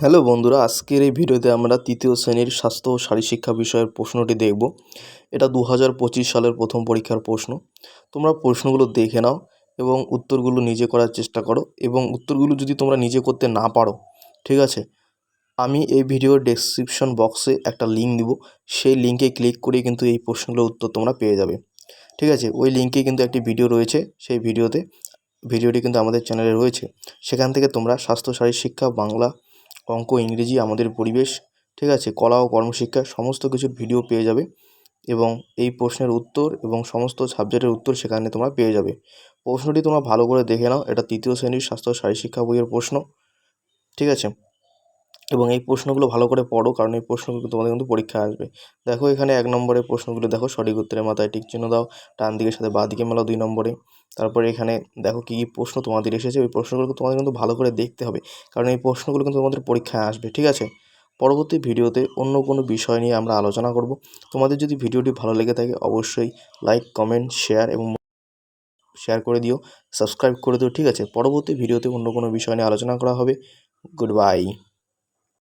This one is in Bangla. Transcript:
হ্যালো বন্ধুরা, আজকের এই ভিডিওতে আমরা তৃতীয় শ্রেণীর স্বাস্থ্য ও শারীরশিক্ষা বিষয়ের প্রশ্নটি দেখব। এটা 2025 সালের প্রথম পরীক্ষার প্রশ্ন। তোমরা প্রশ্নগুলো দেখে নাও এবং উত্তরগুলো নিজে করার চেষ্টা করো, এবং উত্তরগুলো যদি তোমরা নিজে করতে না পারো, ঠিক আছে, আমি এই ভিডিওর ডেসক্রিপশন বক্সে একটা লিঙ্ক দিব। সেই লিঙ্কে ক্লিক করে কিন্তু এই প্রশ্নগুলোর উত্তর তোমরা পেয়ে যাবে। ঠিক আছে, ওই লিঙ্কে কিন্তু একটি ভিডিও রয়েছে। সেই ভিডিওটি কিন্তু আমাদের চ্যানেলে রয়েছে। সেখান থেকে তোমরা স্বাস্থ্য শারীরশিক্ষা, বাংলা, অঙ্ক, ইংরেজি, আমাদের পরিবেশ, ঠিক আছে, কলা ও কর্মশিক্ষা সমস্ত কিছুর ভিডিও পেয়ে যাবে, এবং এই প্রশ্নের উত্তর এবং সমস্ত সাবজেক্টের উত্তর সেখানে তোমরা পেয়ে যাবে। প্রশ্নটি তোমরা ভালো করে দেখে নাও। এটা তৃতীয় শ্রেণীর স্বাস্থ্য ও শারীরশিক্ষা বইয়ের প্রশ্ন, ঠিক আছে, এবং এই প্রশ্নগুলো ভালো করে পড়ো, কারণ এই প্রশ্নগুলো তোমাদের কিন্তু পরীক্ষায় আসবে। দেখো, এখানে 1 নম্বরের প্রশ্নগুলো দেখো, সঠিক উত্তরের মাথায় টিক চিহ্ন দাও, ডান দিকের সাথে বাঁ দিকে মেলাও 2 নম্বরে। তারপরে এখানে দেখো কী কী প্রশ্ন তোমাদের এসেছে। ওই প্রশ্নগুলো তোমাদের কিন্তু ভালো করে দেখতে হবে, কারণ এই প্রশ্নগুলো কিন্তু তোমাদের পরীক্ষায় আসবে, ঠিক আছে। পরবর্তী ভিডিওতে অন্য কোনো বিষয় নিয়ে আমরা আলোচনা করব। তোমাদের যদি ভিডিওটি ভালো লেগে থাকে অবশ্যই লাইক, কমেন্ট, শেয়ার করে দিও, সাবস্ক্রাইব করে দিও, ঠিক আছে। পরবর্তী ভিডিওতে অন্য কোনো বিষয় নিয়ে আলোচনা করা হবে। Good bye.